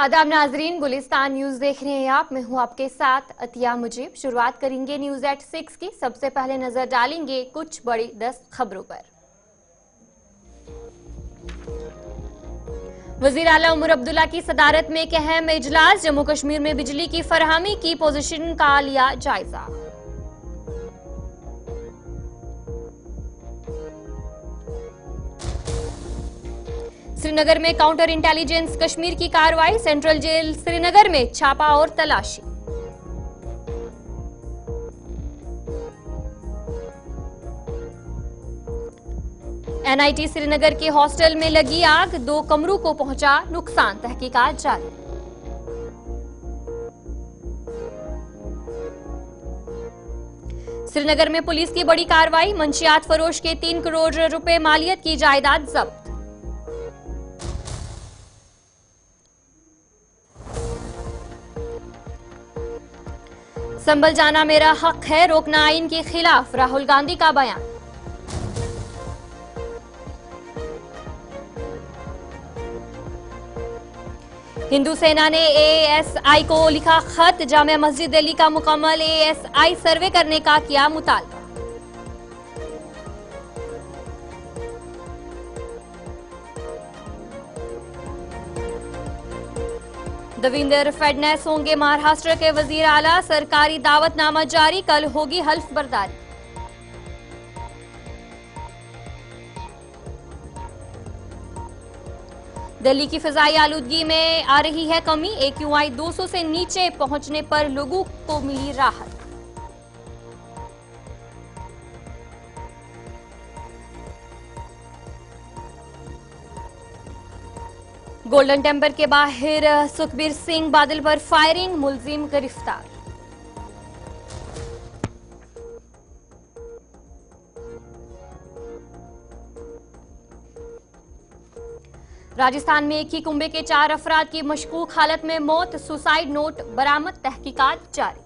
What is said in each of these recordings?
आदाब नाजरीन, गुलिस्तान न्यूज देख रहे हैं आप। मैं हूं आपके साथ अतिया मुजीब। शुरुआत करेंगे न्यूज एट 6 की। सबसे पहले नजर डालेंगे कुछ बड़ी 10 खबरों पर। वजीर आला उमर अब्दुल्ला की सदारत में एक अहम इजलास। जम्मू कश्मीर में बिजली की फराहमी की पोजीशन का लिया जायजा। श्रीनगर में काउंटर इंटेलिजेंस कश्मीर की कार्रवाई। सेंट्रल जेल श्रीनगर में छापा और तलाशी। एनआईटी श्रीनगर के हॉस्टल में लगी आग, 2 कमरों को पहुंचा नुकसान। तहकीकात जारी। श्रीनगर में पुलिस की बड़ी कार्रवाई। मंशियात फरोश के 3 करोड़ रुपए मालियत की जायदाद जब्त। संभल जाना मेरा हक है, रोकना आइन के खिलाफ राहुल गांधी का बयान। हिंदू सेना ने एएसआई को लिखा खत। जामिया मस्जिद दिल्ली का मुकम्मल एएसआई सर्वे करने का किया मुतालबा। देवेंद्र फडणवीस होंगे महाराष्ट्र के वजीर आला। सरकारी दावतनामा जारी, कल होगी हल्फ बर्दारी। दिल्ली की फिजाई आलूदगी में आ रही है कमी। AQI 200 से नीचे पहुंचने पर लोगों को मिली राहत। गोल्डन टेम्पल के बाहर सुखबीर सिंह बादल पर फायरिंग, मुलजिम गिरफ्तार। राजस्थान में एक ही कुंबे के 4 अफराद की मशकूक हालत में मौत। सुसाइड नोट बरामद, तहकीकात जारी।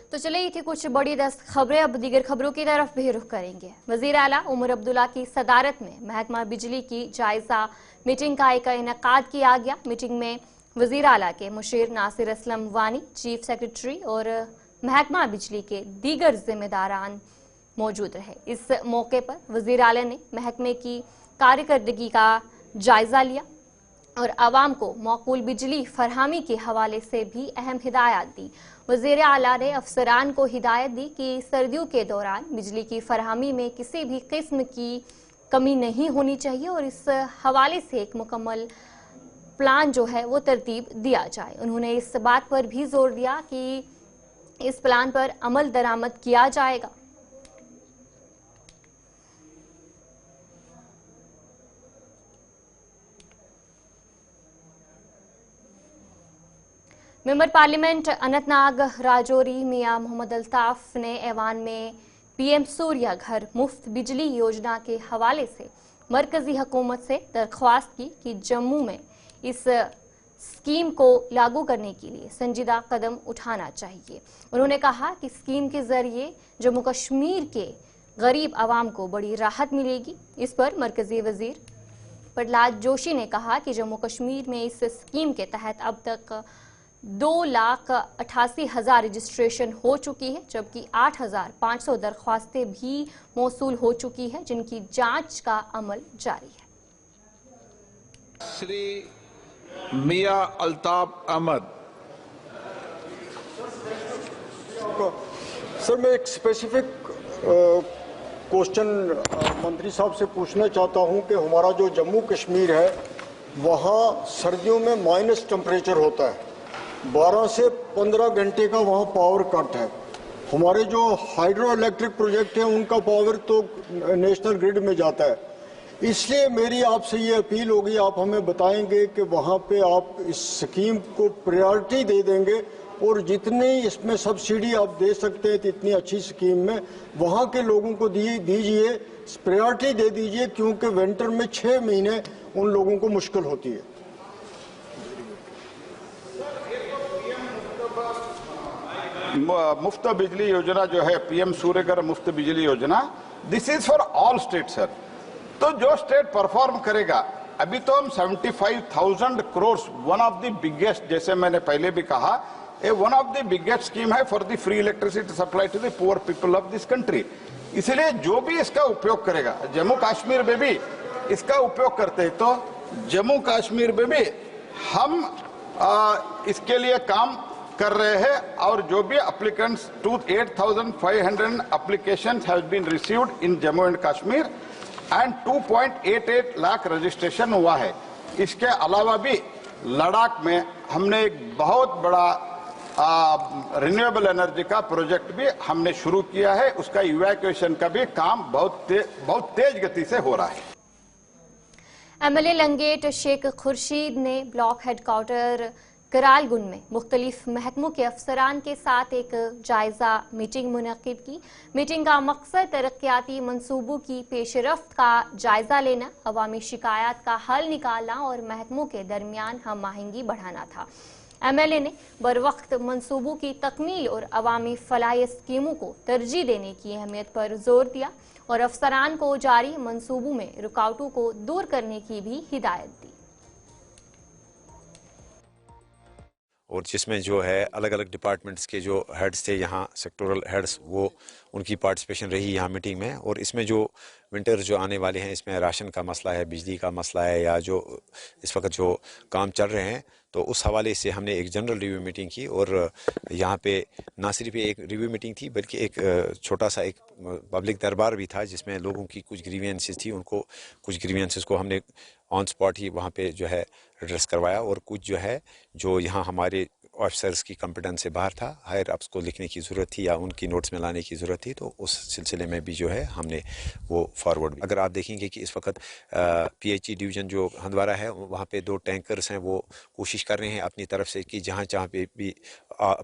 तो चलिए, ये थी कुछ बड़ी 10 खबरें। अब दीगर खबरों की तरफ भी रुख करेंगे। वजीर आला उमर अब्दुल्ला की सदारत में महकमा बिजली की जायजा मीटिंग का एक इनेकाद किया गया। मीटिंग में वजीर आला के मुशीर नासिर असलम वानी, चीफ सेक्रेटरी और महकमा बिजली के दीगर जिम्मेदारान मौजूद रहे। इस मौके पर वजीर आला ने महकमे की कारकर्दगी का जायजा लिया और आवाम को मौकूल बिजली फरहमी के हवाले से भी अहम हिदायत दी। वज़ीर आला ने अफसरान को हिदायत दी कि सर्दियों के दौरान बिजली की फरहमी में किसी भी किस्म की कमी नहीं होनी चाहिए और इस हवाले से एक मुकम्मल प्लान जो है वो तरतीब दिया जाए। उन्होंने इस बात पर भी जोर दिया कि इस प्लान पर अमल दरामद किया जाएगा। मेंबर पार्लियामेंट अनंतनाग राजौरी मियां मोहम्मद अल्ताफ ने ऐवान में PM सूर्या घर मुफ्त बिजली योजना के हवाले से मरकजी हुकूमत से दरख्वास्त की कि जम्मू में इस स्कीम को लागू करने के लिए संजीदा कदम उठाना चाहिए। उन्होंने कहा कि स्कीम के जरिए जम्मू कश्मीर के गरीब आवाम को बड़ी राहत मिलेगी। इस पर मरकजी वजीर प्रहलाद जोशी ने कहा कि जम्मू कश्मीर में इस स्कीम के तहत अब तक 2,88,000 रजिस्ट्रेशन हो चुकी है, जबकि 8,500 दरख्वास्तें भी मौसूल हो चुकी है, जिनकी जांच का अमल जारी है। श्री मियां अल्ताफ अहमद। सर, मैं एक स्पेसिफिक क्वेश्चन मंत्री साहब से पूछना चाहता हूं कि हमारा जो जम्मू कश्मीर है वहाँ सर्दियों में माइनस टेम्परेचर होता है, 12 से 15 घंटे का वहाँ पावर कट है। हमारे जो हाइड्रो इलेक्ट्रिक प्रोजेक्ट हैं उनका पावर तो नेशनल ग्रिड में जाता है। इसलिए मेरी आपसे ये अपील होगी, आप हमें बताएंगे कि वहाँ पे आप इस स्कीम को प्रायोरिटी दे देंगे और जितनी इसमें सब्सिडी आप दे सकते हैं इतनी अच्छी स्कीम में वहाँ के लोगों को दीजिए, प्रायोरिटी दे दीजिए, क्योंकि विंटर में 6 महीने उन लोगों को मुश्किल होती है। मुफ्त बिजली योजना जो है, पीएम सूर्यघर मुफ्त बिजली योजना, this is for all state sir. तो जो स्टेट परफॉर्म करेगा, अभी तो हम 75,000 crore, one of the biggest, जैसे मैंने पहले भी कहा, ये one of the biggest scheme है for the free electricity supply to the poor people of this country. इसलिए जो भी इसका उपयोग करेगा, जम्मू कश्मीर में भी इसका उपयोग करते हैं, तो जम्मू कश्मीर में भी हम इसके लिए काम कर रहे हैं। और जो भी applicants, 8,500 applications have been received in Jammu and Kashmir and 2.88 lakh registration हुआ है। इसके अलावा भी लद्दाख में हमने एक बहुत बड़ा रिन्यूएबल एनर्जी का प्रोजेक्ट भी हमने शुरू किया है। उसका इवैक्यूएशन का भी काम बहुत तेज गति से हो रहा है। एमएलए लंगेट शेख खुर्शीद ने ब्लॉक हेडक्वार्टर करालगुन में मुख्तलिफ महकमों के अफसरान के साथ एक जायजा मीटिंग मुनक्किद की। मीटिंग का मकसद तरक्याती मंसूबों की पेशरफ्त का जायजा लेना, अवामी शिकायत का हल निकालना और महकमों के दरमियान हम आहंगी बढ़ाना था। एमएलए ने बरवक्त मंसूबों की तकमील और अवामी फलाही स्कीमों को तरजीह देने की अहमियत पर जोर दिया और अफसरान को जारी मंसूबों में रुकावटों को दूर करने की भी हिदायत दी। और जिसमें जो है अलग अलग डिपार्टमेंट्स के जो हेड्स थे, यहाँ सेक्टोरल हेड्स, वो उनकी पार्टिसिपेशन रही यहाँ मीटिंग में। और इसमें जो विंटर जो आने वाले हैं, इसमें राशन का मसला है, बिजली का मसला है, या जो इस वक्त जो काम चल रहे हैं, तो उस हवाले से हमने एक जनरल रिव्यू मीटिंग की। और यहाँ पे ना सिर्फ एक रिव्यू मीटिंग थी, बल्कि एक छोटा सा एक पब्लिक दरबार भी था, जिसमें लोगों की कुछ ग्रीवियंसेस थी, उनको कुछ ग्रीवियंसेस को हमने ऑन स्पॉट ही वहाँ पे जो है एड्रेस करवाया। और कुछ जो है जो यहाँ हमारे ऑफिसर्स की कॉम्पिटेंस से बाहर था, हायर अप्स को लिखने की ज़रूरत थी या उनकी नोट्स में लाने की ज़रूरत थी, तो उस सिलसिले में भी जो है हमने वो फॉरवर्ड। अगर आप देखेंगे कि इस वक्त पीएचई डिवीज़न जो हंदवारा है, वहाँ पे 2 टैंकर्स हैं, वो कोशिश कर रहे हैं अपनी तरफ से कि जहाँ जहाँ पे भी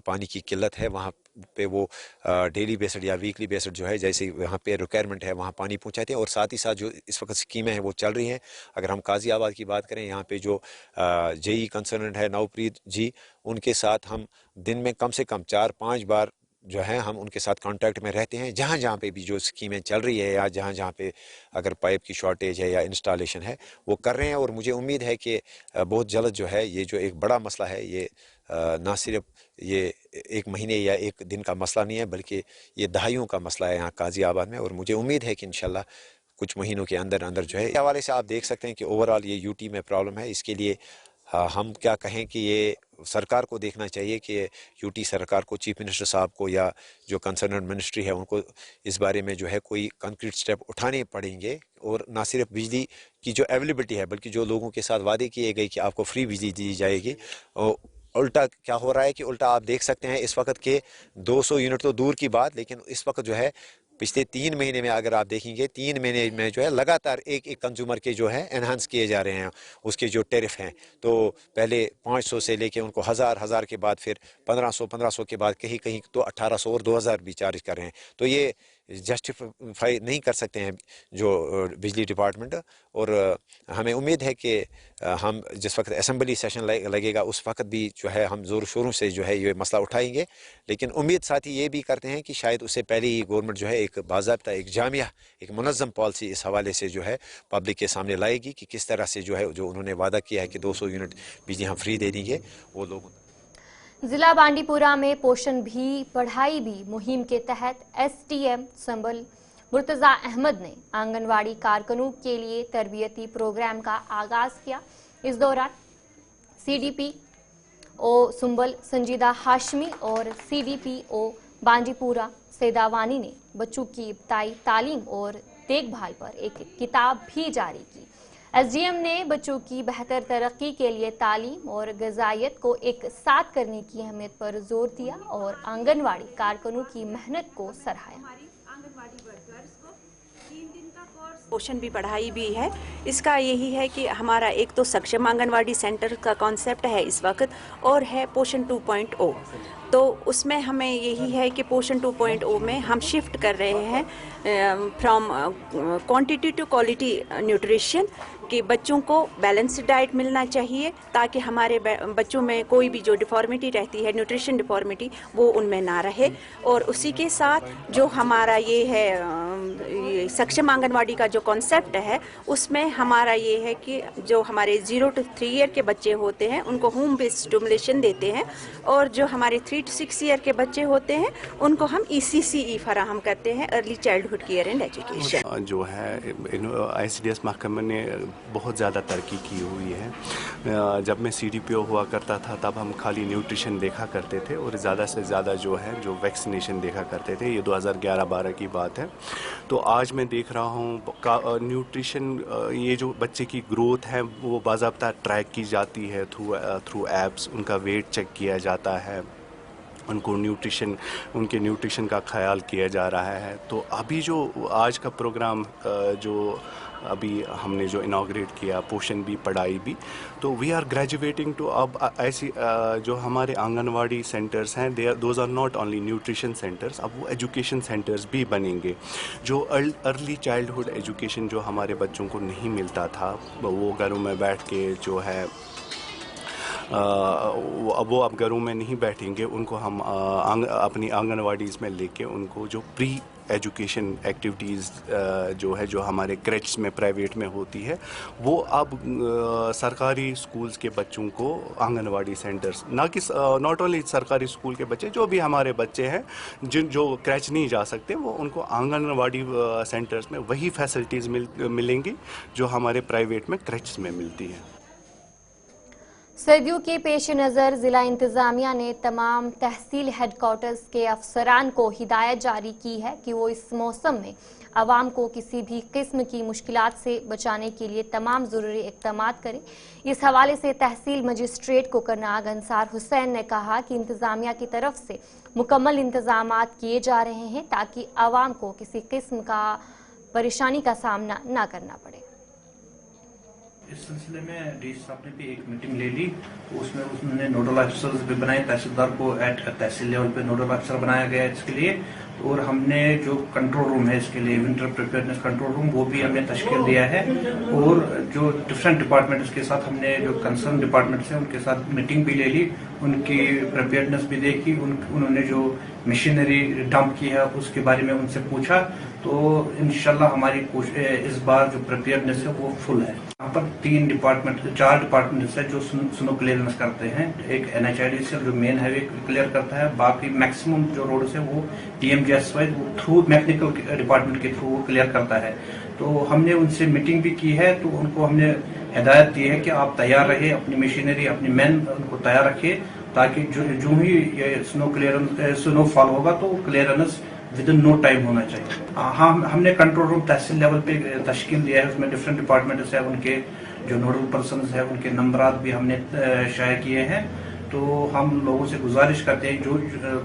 पानी की किल्लत है, वहाँ पे वो डेली बेस्ड या वीकली बेस्ड जो है, जैसे वहाँ पे रिक्वायरमेंट है वहाँ पानी पहुँचाते हैं। और साथ ही साथ जो इस वक्त स्कीमें हैं वो चल रही हैं। अगर हम गाज़ियाबाद की बात करें, यहाँ पे जो जेई कंसर्न है नवप्रीत जी, उनके साथ हम दिन में कम से कम 4-5 बार जो है हम उनके साथ कांटेक्ट में रहते हैं, जहाँ जहाँ पे भी जो स्कीमें चल रही है या जहाँ जहाँ पे अगर पाइप की शॉर्टेज है या इंस्टॉलेशन है, वो कर रहे हैं। और मुझे उम्मीद है कि बहुत जल्द जो है ये जो एक बड़ा मसला है, ये ना सिर्फ ये 1 महीने या 1 दिन का मसला नहीं है, बल्कि ये दहाइयों का मसला है यहाँ गाज़ियाबाद में। और मुझे उम्मीद है कि इंशाल्लाह कुछ महीनों के अंदर अंदर जो है, इस हवाले से आप देख सकते हैं कि ओवरऑल ये यूटी में प्रॉब्लम है। इसके लिए हम क्या कहें कि ये सरकार को देखना चाहिए कि यूटी सरकार को, चीफ मिनिस्टर साहब को या जो कंसर्न मिनिस्ट्री है, उनको इस बारे में जो है कोई कंक्रीट स्टेप उठाने पड़ेंगे। और ना सिर्फ बिजली की जो अवेलेबिलिटी है, बल्कि जो लोगों के साथ वादे किए गए कि आपको फ्री बिजली दी जाएगी, उल्टा क्या हो रहा है कि उल्टा आप देख सकते हैं इस वक्त के 200 यूनिट तो दूर की बात, लेकिन इस वक्त जो है पिछले 3 महीने में अगर आप देखेंगे, 3 महीने में जो है लगातार एक कंज्यूमर के जो है एनहांस किए जा रहे हैं उसके जो टैरिफ हैं। तो पहले 500 से लेके उनको 1000 के बाद फिर 1500 के बाद कहीं कहीं तो 1800 और 2000 भी चार्ज कर रहे हैं। तो ये जस्टिफाई नहीं कर सकते हैं जो बिजली डिपार्टमेंट। और हमें उम्मीद है कि हम जिस वक्त असेंबली सेशन लगेगा, उस वक्त भी जो है हम ज़ोर शोरों से जो है ये मसला उठाएंगे। लेकिन उम्मीद साथ ही ये भी करते हैं कि शायद उससे पहले ही गवर्नमेंट जो है एक बाज़ाब्ता, एक जामिया, एक मुनज़्ज़म पॉलिसी इस हवाले से जो है पब्लिक के सामने लाएगी कि किस तरह से जो है जो उन्होंने वादा किया है कि 200 यूनिट बिजली हम फ्री दे देंगे वो लोगों। जिला बांडीपुरा में पोषण भी पढ़ाई भी मुहिम के तहत एसटीएम संबल मुर्तजा अहमद ने आंगनवाड़ी कारकुनों के लिए तरबियती प्रोग्राम का आगाज किया। इस दौरान सीडीपीओ सुंबल संजीदा हाशमी और सीडीपीओ बांडीपुरा सैदावानी ने बच्चों की इब्तदाई तालीम और देखभाल पर एक किताब भी जारी की। एसडीएम ने बच्चों की बेहतर तरक्की के लिए तालीम और ग़िज़ाइयत को एक साथ करने की अहमियत पर जोर दिया और आंगनवाड़ी कारकुनों की मेहनत को सराहा। आंगनवाड़ी वर्कर्स को 3 दिन का कोर्स पोषण भी पढ़ाई भी है। इसका यही है कि हमारा एक तो सक्षम आंगनवाड़ी सेंटर का कॉन्सेप्ट है इस वक्त, और है पोषण 2.0। तो उसमें हमें यही है कि पोषण 2.0 में हम शिफ्ट कर रहे हैं from quantity to quality nutrition, कि बच्चों को बैलेंस्ड डाइट मिलना चाहिए ताकि हमारे बच्चों में कोई भी जो डिफॉर्मिटी रहती है, न्यूट्रिशन डिफॉर्मिटी, वो उनमें ना रहे। और उसी के साथ जो हमारा ये है ये सक्षम आंगनवाड़ी का जो कॉन्सेप्ट है, उसमें हमारा ये है कि जो हमारे 0 to 3 ईयर के बच्चे होते हैं उनको होम बेस्ड स्टिमुलेशन देते हैं, और जो हमारे 3 to 6 ईयर के बच्चे होते हैं उनको हम ECCE फराहम करते हैं, early childhood care and education. जो है ICDS महकमे ने बहुत ज़्यादा तरक्की की हुई है। जब मैं CDPO हुआ करता था तब हम खाली न्यूट्रिशन देखा करते थे और ज़्यादा से ज़्यादा जो है जो वैक्सीनेशन देखा करते थे। ये 2011-12 की बात है। तो आज मैं देख रहा हूँ न्यूट्रिशन, ये जो बच्चे की ग्रोथ है वो बाज़ाब्ता ट्रैक की जाती है थ्रू ऐप्स, उनका वेट चेक किया जाता है, उनको उनके न्यूट्रिशन का ख्याल किया जा रहा है। तो अभी जो आज का प्रोग्राम जो अभी हमने जो इनाग्रेट किया, पोषण भी पढ़ाई भी, तो वी आर ग्रेजुएटिंग टू, अब ऐसी जो हमारे आंगनवाड़ी सेंटर्स हैं, those are not only nutrition centres, अब वो एजुकेशन सेंटर्स भी बनेंगे। जो अर्ली चाइल्डहुड एजुकेशन जो हमारे बच्चों को नहीं मिलता था, वो घरों में बैठ के जो है वो अब घरों में नहीं बैठेंगे, उनको हम अपनी आंगनवाड़ीज़ में लेके उनको जो प्री एजुकेशन एक्टिविटीज़ जो है, जो हमारे क्रेच में प्राइवेट में होती है, वो अब सरकारी स्कूल्स के बच्चों को आंगनवाड़ी सेंटर्स, ना कि नॉट ओनली सरकारी स्कूल के बच्चे, जो भी हमारे बच्चे हैं जो क्रेच नहीं जा सकते, वो उनको आंगनवाड़ी सेंटर्स में वही फैसिलिटीज़ मिलेंगी जो हमारे प्राइवेट में क्रेच में मिलती है। सर्दियों के पेश नज़र जिला इंतजामिया ने तमाम तहसील हेडक्वार्टर्स के अफसरान को हिदायत जारी की है कि वो इस मौसम में आवाम को किसी भी किस्म की मुश्किलात से बचाने के लिए तमाम ज़रूरी इक़दाम करें। इस हवाले से तहसील मजिस्ट्रेट को करनाग अंसार हुसैन ने कहा कि इंतजामिया की तरफ से मुकम्मल इंतजाम किए जा रहे हैं ताकि आवाम को किसी किस्म का परेशानी का सामना न करना पड़े। इस सिलसिले में डीसी साहब ने भी एक मीटिंग ले ली, तो उसमें उन्होंने नोडल ऑफिसर्स भी बनाए, तहसीलदार को एट तहसील लेवल पे नोडल ऑफिसर बनाया गया है इसके लिए। और हमने जो कंट्रोल रूम है इसके लिए, विंटर प्रिपेयरनेस कंट्रोल रूम, वो भी हमने तश्कील दिया है। और जो डिफरेंट डिपार्टमेंट्स के साथ हमने, जो कंसर्न डिपार्टमेंट्स हैं उनके साथ मीटिंग भी ले ली, उनकी प्रिपेयरनेस भी देखी, उन्होंने जो मशीनरी डंप की है उसके बारे में उनसे पूछा। तो इंशाल्लाह हमारी इस बार जो प्रिपेयरनेस है वो फुल है। यहाँ पर 4 डिपार्टमेंट्स है जो स्नो क्लियरेंस करते हैं। एक NHIDCL जो मेन हाईवे क्लियर करता है, बाकी मैक्सिमम जो रोड्स है वो TMGSY वो थ्रू मैकेनिकल डिपार्टमेंट के थ्रू वो क्लियर करता है। तो हमने उनसे मीटिंग भी की है, तो उनको हमने हिदायत दी है कि आप तैयार रहे, अपनी मशीनरी, अपनी मैन उनको तैयार रखिए, ताकि जो ही ये स्नो फॉल होगा तो clearance within no time होना चाहिए। हाँ, हमने कंट्रोल रूम तहसील लेवल पे तश्कील दिया है, उसमें डिफरेंट डिपार्टमेंट्स है, उनके जो नोडल पर्सन्स है उनके नंबरात भी हमने शाया किए हैं। तो हम लोगों से गुजारिश करते हैं जो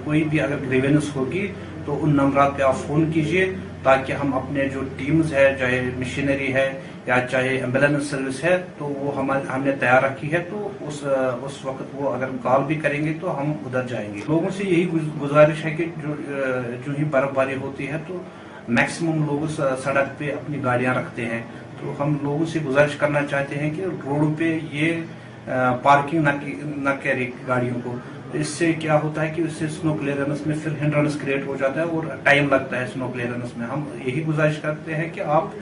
कोई भी अगर ग्रीवेंस होगी तो उन नंबरात पे आप फोन कीजिए, ताकि हम अपने जो टीम्स है, चाहे मशीनरी है या चाहे एम्बुलेंस सर्विस है, तो वो हमने तैयार रखी है। तो उस वक्त वो अगर कॉल भी करेंगे तो हम उधर जाएंगे। लोगों से यही गुजारिश है कि जो ही बर्फबारी होती है तो मैक्सिमम लोग सड़क पे अपनी गाड़ियां रखते हैं। तो हम लोगों से गुजारिश करना चाहते हैं कि रोड पे ये पार्किंग न करें गाड़ियों को। इससे क्या होता है कि इससे स्नो क्लियरेंस में फिर हिंड्रेंस क्रिएट हो जाता है और टाइम लगता है स्नो क्लियरेंस में। हम यही गुजारिश करते हैं कि आप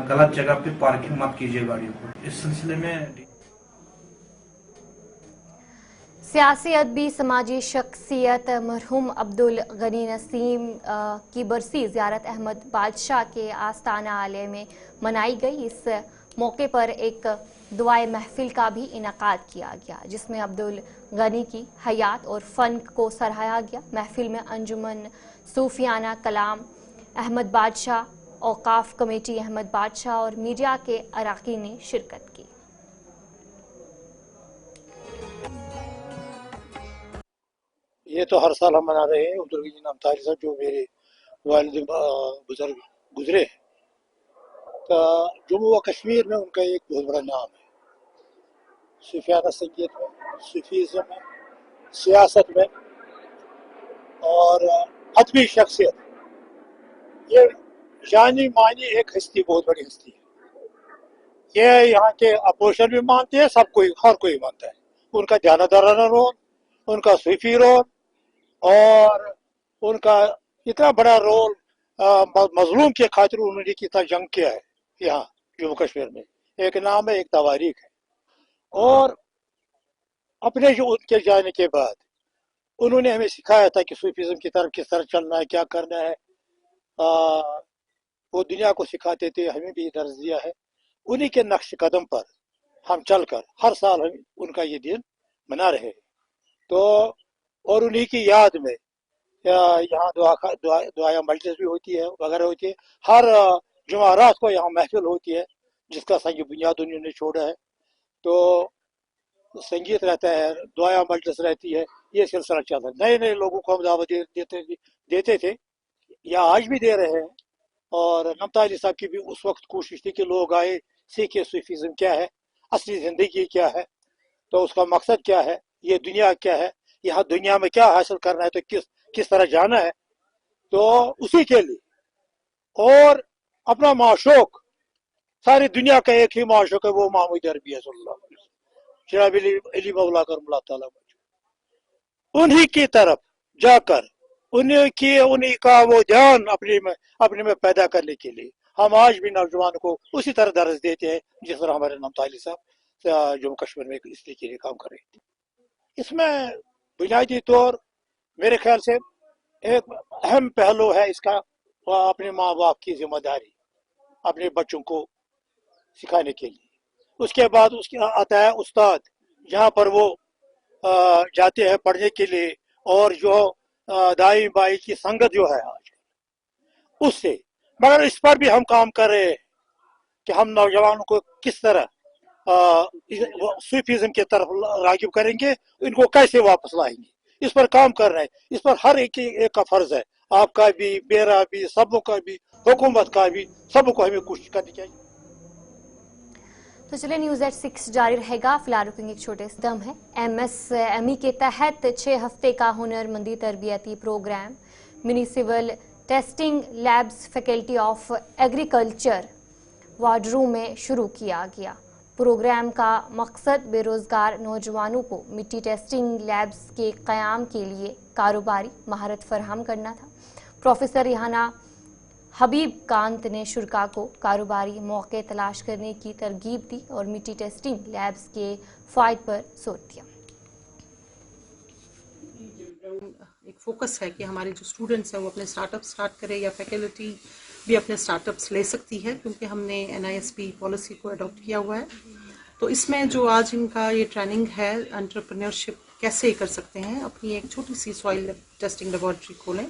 गलत जगह पे पार्किंग मत कीजिए गाड़ियों को। इस सिलसिले में सियासी अदबी समाजी शख्सियत मरहूम अब्दुल गनी नसीम की बरसी ज़ियारत अहमद बादशाह के आस्ताना आलिया में मनाई गई। इस मौके पर एक दुआए महफिल का भी इनकाद किया गया, जिसमें अब्दुल गनी की हयात और फ़न को सराहा गया। महफिल में अंजुमन सूफियाना कलाम अहमद बादशाह, औकाफ कमेटी अहमद बादशाह और मीडिया के अराकीन ने शिरकत की। ये तो हर साल हम मना रहे हैं। अब्दुल गनी नामधारी साहब जो मेरे वालिद बुजुर्ग गुजरे, तो जम्मू व कश्मीर में उनका एक बहुत बड़ा नाम है, सूफियाना संगीत में, सूफीज़म में, सियासत में और अदबी शख्सियत। ये जानी मानी एक हस्ती, बहुत बड़ी हस्ती है। ये यहाँ के अपोजिशन भी मानते हैं, सब कोई, हर कोई मानता है। उनका जानदाराना रोल, उनका सूफी रोल और उनका इतना बड़ा रोल, मजलूम के खातिर उन्होंने कितना जंग किया है यहाँ जम्मू कश्मीर में। एक नाम है, एक तवारीख है। और अपने जो उनके जाने के बाद उन्होंने हमें सिखाया था कि सूफीज़म की तरफ किस तरह चलना है, क्या करना है। वो दुनिया को सिखाते थे, हमें भी दर्ज दिया है। उन्हीं के नक्श कदम पर हम चलकर हर साल हम उनका ये दिन मना रहे हैं। तो और उन्हीं की याद में यहाँ दुआया मजलिस भी होती है, वगैरह होती है। हर जुमारात को यहाँ महफिल होती है, जिसका संग बुनियाद उन्होंने छोड़ा है। तो संगीत रहता है, दुआया मजलिस रहती है, ये सिलसिला चलता है। नए नए लोगों को हम दावत देते थे, या आज भी दे रहे हैं। और नमता अली साहब की भी उस वक्त कोशिश थी कि लोग आए, सीखे सूफीज़म क्या है, असली ज़िंदगी क्या है, तो उसका मकसद क्या है, ये दुनिया क्या है, यहाँ दुनिया में क्या हासिल करना है, तो किस तरह जाना है। तो उसी के लिए और अपना माशूक, सारी दुनिया का एक ही माशूक है, वो मोहम्मद अरबी है सल्लल्लाहु अलैहि वसल्लम, जनाब अली मौला करमुल्लाह ताला। उन्हीं की तरफ जाकर उन्हीं का वो ध्यान अपने में पैदा करने के लिए हम आज भी नौजवान को उसी तरह दर्ज देते हैं, जिस तरह हमारे नमता अली साहब जम्मू कश्मीर में इसलिए के लिए काम कर रहे थे। इसमें बुनियादी तौर मेरे ख्याल से एक अहम पहलू है इसका, अपने माँ बाप की जिम्मेदारी अपने बच्चों को सिखाने के लिए। उसके बाद उसके आता है उस्ताद, जहाँ पर वो जाते हैं पढ़ने के लिए, और जो दाई बाई की संगत जो है आज उससे। मगर इस पर भी हम काम कर रहे हैं कि हम नौजवानों को किस तरह सूफीज़म की तरफ रागिब करेंगे, इनको कैसे वापस लाएंगे, इस पर काम कर रहे हैं। इस पर हर एक का फर्ज है, आपका भी, मेरा भी, सबों का भी, हुकूमत का भी, सबको हमें कोशिश करनी चाहिए। तो चलिए न्यूज़ एट 6 जारी रहेगा। फिलहाल रुकेंगे एक छोटे से दम है। MSME के तहत 6 हफ्ते का हुनरमंदी तरबियती programme mini civil testing labs faculty of agriculture Wadura में शुरू किया गया। प्रोग्राम का मकसद बेरोजगार नौजवानों को मिट्टी टेस्टिंग लैब्स के क़याम के लिए कारोबारी महारत फराहम करना था। प्रोफेसर रिहाना हबीब कांत ने शुरा को कारोबारी मौके तलाश करने की तरगीब दी और मिट्टी टेस्टिंग लैब्स के फ़ायदे पर जोर दिया। एक फोकस है कि हमारे जो स्टूडेंट्स हैं वो अपने स्टार्टअप स्टार्ट करें, या फैकल्टी भी अपने स्टार्टअप्स ले सकती है, क्योंकि हमने NISP पॉलिसी को अडॉप्ट किया हुआ है। तो इसमें जो आज इनका ये ट्रेनिंग है, एंटरप्रेन्योरशिप कैसे कर सकते हैं, अपनी एक छोटी सी सॉइल टेस्टिंग लेबॉर्ट्री खोलें।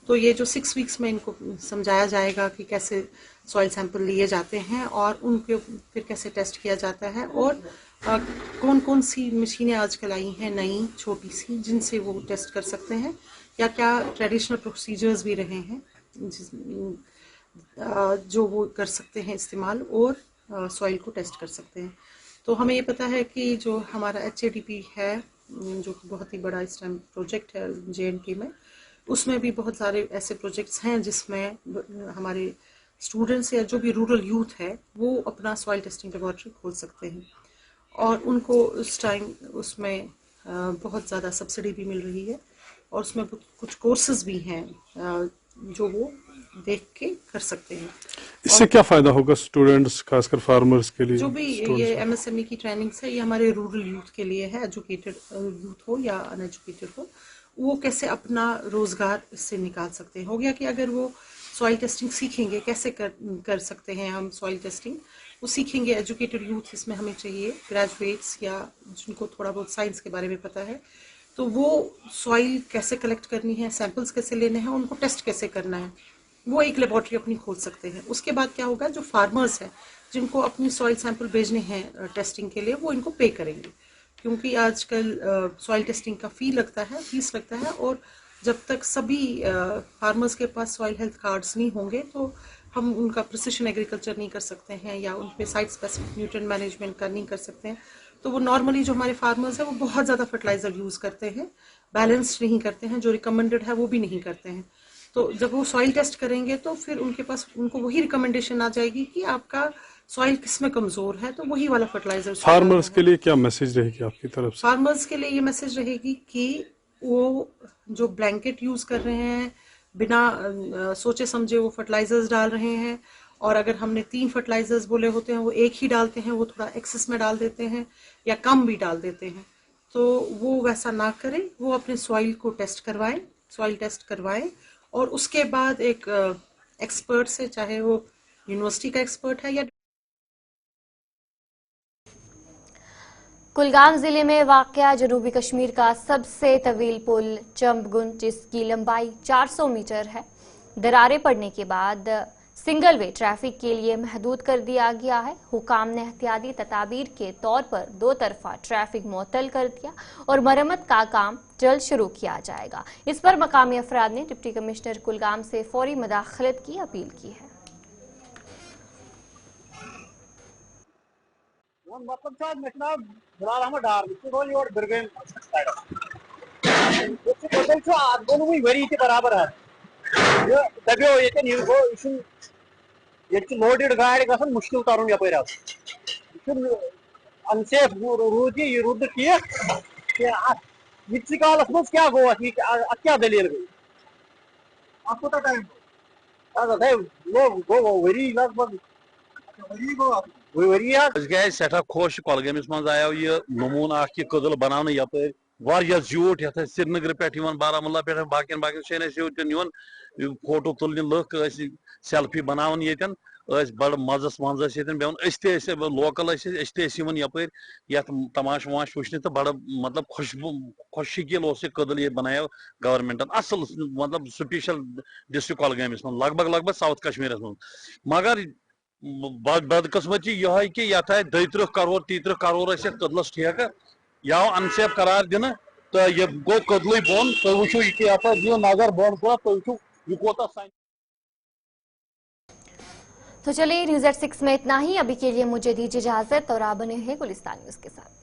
तो ये जो 6 वीक्स में इनको समझाया जाएगा कि कैसे सॉइल सैंपल लिए जाते हैं और उनको फिर कैसे टेस्ट किया जाता है, और कौन कौन सी मशीनें आजकल आई हैं नई छोटी सी, जिनसे वो टेस्ट कर सकते हैं, या क्या ट्रेडिशनल प्रोसीजर्स भी रहे हैं जो वो कर सकते हैं इस्तेमाल, और सॉइल को टेस्ट कर सकते हैं। तो हमें ये पता है कि जो हमारा HADP है, जो बहुत ही बड़ा इस टाइम प्रोजेक्ट है JNK में, उसमें भी बहुत सारे ऐसे प्रोजेक्ट्स हैं जिसमें हमारे स्टूडेंट्स या जो भी रूरल यूथ है वो अपना सॉइल टेस्टिंग लेबॉर्ट्री खोल सकते हैं, और उनको उस टाइम उसमें बहुत ज़्यादा सब्सिडी भी मिल रही है, और उसमें कुछ कोर्सेज भी हैं जो वो देख के कर सकते हैं। इससे क्या फायदा होगा स्टूडेंट्स, खासकर फार्मर्स के लिए? जो भी ये MSME की ट्रेनिंग्स है, ये हमारे रूरल यूथ के लिए है, एजुकेटेड यूथ हो या अनएजुकेटेड हो, वो कैसे अपना रोजगार इससे निकाल सकते हैं। हो गया कि अगर वो सॉइल टेस्टिंग सीखेंगे, कैसे कर सकते हैं हम सॉइल टेस्टिंग, वो सीखेंगे। एजुकेटेड यूथ इसमें हमें चाहिए, ग्रेजुएट्स या जिनको थोड़ा बहुत साइंस के बारे में पता है, तो वो सॉइल कैसे कलेक्ट करनी है, सैंपल्स कैसे लेने हैं, उनको टेस्ट कैसे करना है, वो एक लेबॉर्ट्री अपनी खोल सकते हैं। उसके बाद क्या होगा, जो फार्मर्स हैं जिनको अपनी सॉइल सैंपल भेजने हैं टेस्टिंग के लिए, वो इनको पे करेंगे, क्योंकि आजकल सॉइल टेस्टिंग का फीस लगता है, और जब तक सभी फार्मर्स के पास सॉइल हेल्थ कार्ड्स नहीं होंगे तो हम उनका प्रिसिशन एग्रीकल्चर नहीं कर सकते हैं या उन पे साइट स्पेसिफिक न्यूट्रिएंट मैनेजमेंट का नहीं कर सकते हैं। तो वो नॉर्मली जो हमारे फार्मर्स हैं वो बहुत ज़्यादा फर्टिलाइज़र यूज़ करते हैं, बैलेंस्ड नहीं करते हैं, जो रिकमेंडेड है वो भी नहीं करते हैं। तो जब वो सॉइल टेस्ट करेंगे तो फिर उनके पास उनको वही रिकमेंडेशन आ जाएगी कि आपका सॉइल किस में कमज़ोर है, तो वही वाला फर्टिलाइजर। फार्मर्स के लिए क्या मैसेज रहेगी आपकी तरफ से? फार्मर्स के लिए ये मैसेज रहेगी कि वो जो ब्लैंकेट यूज़ कर रहे हैं, बिना सोचे समझे वो फर्टिलाइजर्स डाल रहे हैं, और अगर हमने 3 फर्टिलाइजर्स बोले होते हैं वो एक ही डालते हैं, वो थोड़ा एक्सेस में डाल देते हैं या कम भी डाल देते हैं। तो वो वैसा ना करें, वो अपने सॉइल को टेस्ट करवाएं, सॉइल टेस्ट करवाएं, और उसके बाद एक एक्सपर्ट से, चाहे वो यूनिवर्सिटी का एक्सपर्ट है या कुलगाम जिले में वाक़या जनूबी कश्मीर का सबसे तवील पुल चंबगुन, जिसकी लंबाई 400 मीटर है, दरारें पड़ने के बाद सिंगल वे ट्रैफिक के लिए महदूद कर दिया गया है। हुकाम ने एहतियाती तदाबीर के तौर पर 2 तरफा ट्रैफिक मुअत्तल कर दिया और मरम्मत का काम जल्द शुरू किया जाएगा। इस पर मकामी अफराद ने डिप्टी कमिश्नर कुलगाम से फौरी मुदाखलत की अपील की है। लोडेड गाड़ी गसन मुश्किल तरन यपर अनसेफ रूद यह रुद ठीक कालस मज क्या गो क्या दलील गई कोता टाइम वरी लगभग गए सठा खुश कलगमिस मज आयो यह नमून कदल बनाने यपर वारिया झूठ ये श्रीनगर पे बारामुल्ला पे बाकी जान नुन फोटो तुलने लुक सेल्फी बनावन ये बड़ मजस मंज बेन लोकल यपर ये तमाश वमाश वुचने तो बड़ मतलब खुशकील कदल ये बनाया गवर्नमेंटन असल मतलब स्पेशल डिस्ट्रिक्ट कलगमिस मन लगभग साउथ कश्मीर मगर बदकस्मती यह कि ये 32 करोड़ 33 करोड़ कदलस ठेक यह अनसेफ करार दिन तो यह गो कदल बोन तो वो ये नजर बोन तो यह कोता। तो चलिए न्यूज़@6 में इतना ही। अभी के लिए मुझे दीजिए इजाजत और आप बने हैं गुलिस्तान न्यूज़ के साथ।